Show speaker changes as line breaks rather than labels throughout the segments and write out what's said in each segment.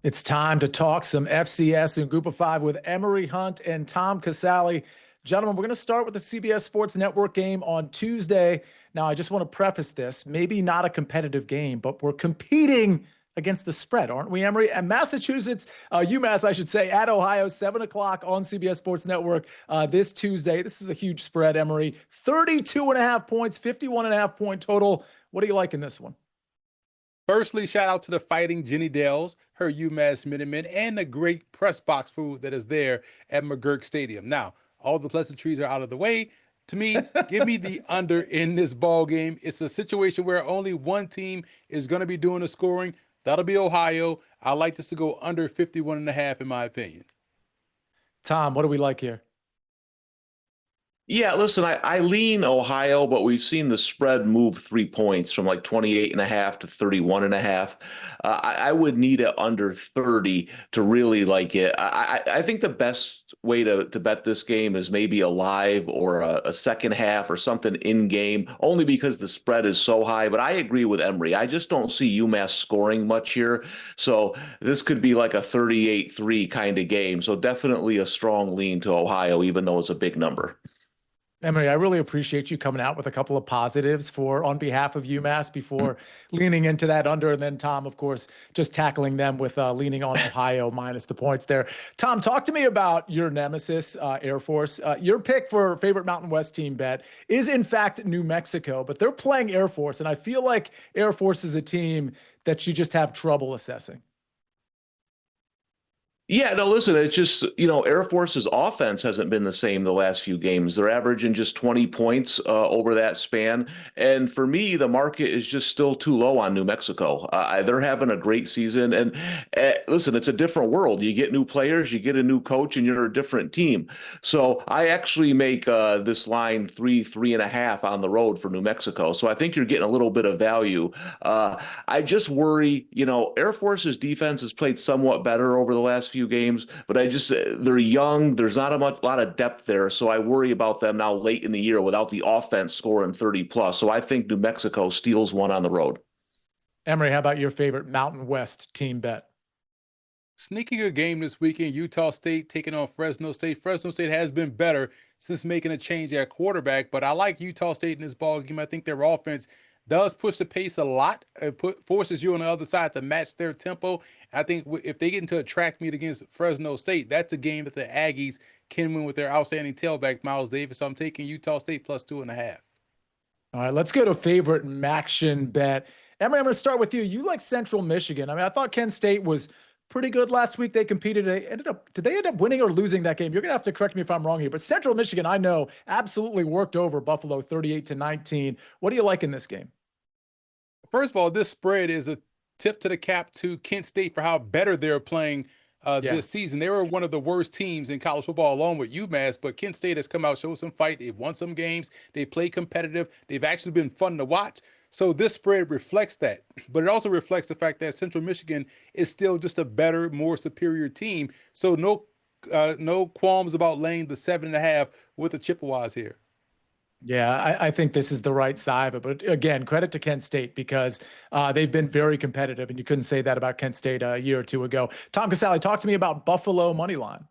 It's time to talk some FCS and Group of Five with Emory Hunt and Tom Casale. Gentlemen, we're going to start with the CBS Sports Network game on Tuesday. Now, I just want to preface this, maybe not a competitive game, but we're competing against the spread, aren't we, Emory? And Massachusetts, UMass, I should say, at Ohio, 7 o'clock on CBS Sports Network this Tuesday. This is a huge spread, Emory. 32.5 points, 51.5 point total. What do you like in this one?
Firstly, shout out to the Fighting Jenny Dales, her UMass Minutemen, and the great press box food that is there at McGurk Stadium. Now, all the pleasantries are out of the way. To me, give me the under in this ball game. It's a situation where only one team is going to be doing the scoring. That'll be Ohio. I like this to go under 51.5 in my opinion.
Tom, what do we like here?
Yeah, listen, I lean Ohio, but we've seen the spread move 3 points from like 28.5 to 31.5. I would need it under 30 to really like it. I think the best way to bet this game is maybe a live or a second half or something in game, only because the spread is so high. But I agree with Emory. I just don't see UMass scoring much here. So this could be like a 38-3 kind of game. So definitely a strong lean to Ohio, even though it's a big number.
Emory, I really appreciate you coming out with a couple of positives on behalf of UMass before leaning into that under. And then Tom, of course, just tackling them with leaning on Ohio minus the points there. Tom, talk to me about your nemesis, Air Force. Your pick for favorite Mountain West team bet is, in fact, New Mexico, but they're playing Air Force. And I feel like Air Force is a team that you just have trouble assessing.
Yeah, no, listen, it's just, Air Force's offense hasn't been the same the last few games. They're averaging just 20 points over that span. And for me, the market is just still too low on New Mexico. They're having a great season. And listen, it's a different world. You get new players, you get a new coach, and you're a different team. So I actually make this line 3.5 on the road for New Mexico. So I think you're getting a little bit of value. I just worry, Air Force's defense has played somewhat better over the last few games, but they're young. There's not a lot of depth there. So I worry about them now late in the year without the offense scoring 30 plus. So I think New Mexico steals one on the road.
Emory, how about your favorite Mountain West team bet?
Sneaky good game this weekend. Utah State taking on Fresno State. Fresno State has been better since making a change at quarterback, but I like Utah State in this ball game. I think their offense does push the pace a lot. It forces you on the other side to match their tempo. I think if they get into a track meet against Fresno State, that's a game that the Aggies can win with their outstanding tailback, Miles Davis. So I'm taking Utah State plus 2.5.
All right, let's go to favorite Maction bet. Emory, I'm going to start with you. You like Central Michigan. I mean, I thought Kent State was pretty good last week. They competed. Did they end up winning or losing that game? You're going to have to correct me if I'm wrong here. But Central Michigan, I know, absolutely worked over Buffalo 38-19. What do you like in this game?
First of all, this spread is a tip to the cap to Kent State for how better they're playing this season. They were one of the worst teams in college football along with UMass, but Kent State has come out, showed some fight. They've won some games. They play competitive. They've actually been fun to watch. So this spread reflects that, but it also reflects the fact that Central Michigan is still just a better, more superior team. So no qualms about laying the 7.5 with the Chippewas here.
Yeah, I think this is the right side of it. But again, credit to Kent State because they've been very competitive, and you couldn't say that about Kent State a year or two ago. Tom Casale, talk to me about Buffalo money line.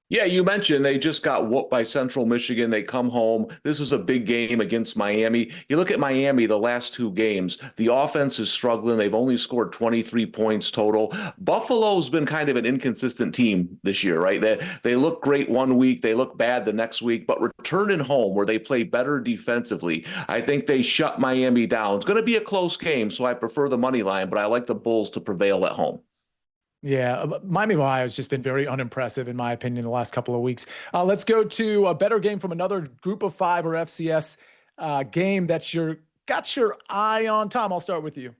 Yeah, you mentioned they just got whooped by Central Michigan. They come home. This was a big game against Miami. You look at Miami, the last two games, the offense is struggling. They've only scored 23 points total. Buffalo's been kind of an inconsistent team this year, right? They look great one week, they look bad the next week, but returning home where they play better defensively, I think they shut Miami down. It's going to be a close game, so I prefer the money line, but I like the Bulls to prevail at home.
Yeah, Miami of Ohio has just been very unimpressive, in my opinion, the last couple of weeks. Let's go to a better game from another Group of Five or FCS game that got your eye on. Tom, I'll start with you.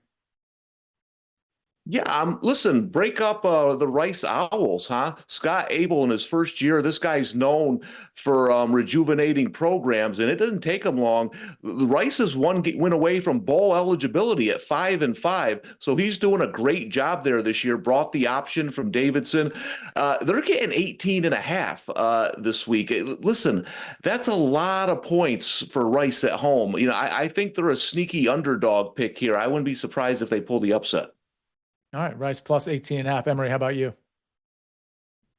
Yeah, listen, break up the Rice Owls, huh? Scott Abel in his first year, this guy's known for rejuvenating programs, and it doesn't take him long. The Rice is one win away from bowl eligibility at 5-5, so he's doing a great job there this year. Brought the option from Davidson. They're getting 18.5 this week. Listen, that's a lot of points for Rice at home. I think they're a sneaky underdog pick here. I wouldn't be surprised if they pull the upset.
All right, Rice plus 18.5. Emory, how about you?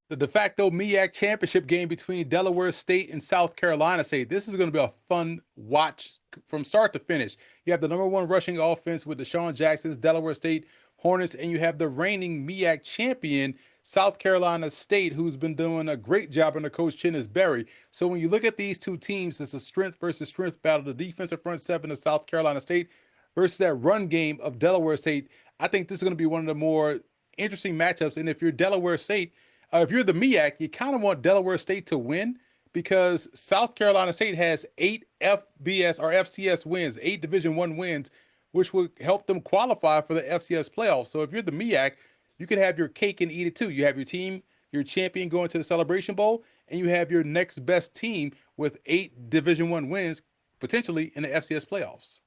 The de facto MEAC championship game between Delaware State and South Carolina State. This is going to be a fun watch from start to finish. You have the number one rushing offense with Deshaun Jackson's Delaware State Hornets, and you have the reigning MEAC champion, South Carolina State, who's been doing a great job under Coach Chennis Berry. So when you look at these two teams, it's a strength versus strength battle. The defensive front seven of South Carolina State versus that run game of Delaware State. I think this is going to be one of the more interesting matchups. And if you're Delaware State, if you're the MEAC, you kind of want Delaware State to win because South Carolina State has 8 FBS or FCS wins, 8 Division I wins, which will help them qualify for the FCS playoffs. So if you're the MEAC, you can have your cake and eat it too. You have your team, your champion going to the Celebration Bowl, and you have your next best team with 8 Division I wins, potentially in the FCS playoffs.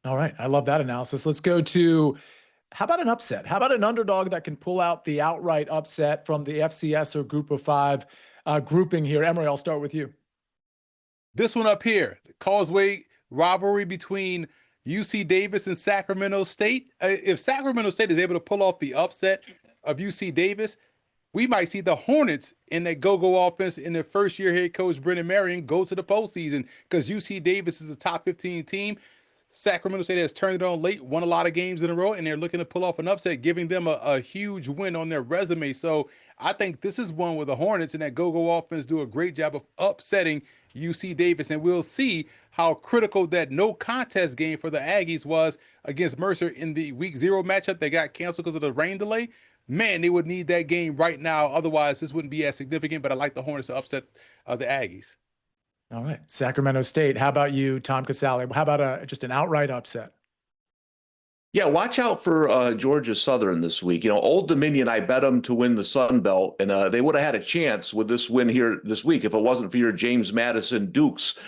All right. I love that analysis. Let's go to, how about an upset? How about an underdog that can pull out the outright upset from the FCS or Group of 5 grouping here? Emory, I'll start with you.
This one up here, the Causeway rivalry between UC Davis and Sacramento State. If Sacramento State is able to pull off the upset of UC Davis, we might see the Hornets in that go-go offense in their first year head coach Brennan Marion go to the postseason because UC Davis is a top 15 team. Sacramento State has turned it on late, won a lot of games in a row, and they're looking to pull off an upset, giving them a huge win on their resume. So I think this is one where the Hornets and that go-go offense do a great job of upsetting UC Davis, and we'll see how critical that no contest game for the Aggies was against Mercer in the Week 0 matchup that got canceled because of the rain delay. Man, they would need that game right now. Otherwise, this wouldn't be as significant, but I like the Hornets to upset the Aggies.
All right. Sacramento State. How about you, Tom Casale? How about just an outright upset?
Yeah, watch out for Georgia Southern this week. You know, Old Dominion, I bet them to win the Sun Belt, and they would have had a chance with this win here this week if it wasn't for your James Madison Dukes,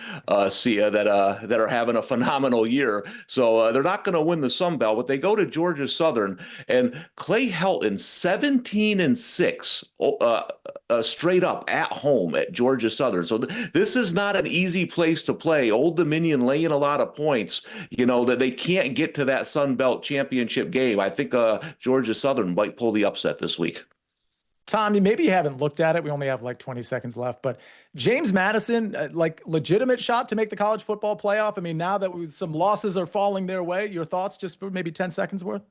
Sia, that are having a phenomenal year. So they're not going to win the Sun Belt, but they go to Georgia Southern, and Clay Helton 17-6 straight up at home at Georgia Southern. So this is not an easy place to play. Old Dominion laying a lot of points. You know that they can't get to that Sun Belt championship game. I think Georgia Southern might pull the upset this week.
Tom, maybe you haven't looked at it. We only have like 20 seconds left, but James Madison, like legitimate shot to make the college football playoff. I mean, now that some losses are falling their way, your thoughts just for maybe 10 seconds worth?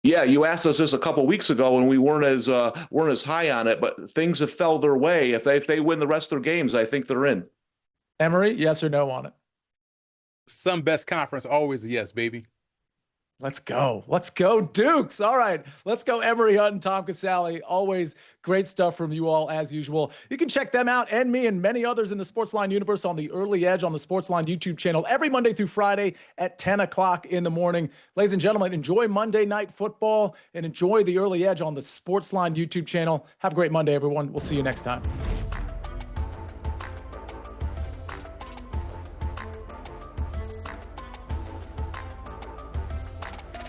Yeah, you asked us this a couple of weeks ago and we weren't as high on it, but things have fell their way. If they win the rest of their games, I think they're in.
Emory, yes or no on it?
Sun Best Conference, always a yes, baby.
Let's go. Let's go, Dukes. All right. Let's go, Emory Hunt and Tom Casale. Always great stuff from you all, as usual. You can check them out and me and many others in the SportsLine universe on the Early Edge on the SportsLine YouTube channel every Monday through Friday at 10 o'clock in the morning. Ladies and gentlemen, enjoy Monday Night Football and enjoy the Early Edge on the SportsLine YouTube channel. Have a great Monday, everyone. We'll see you next time.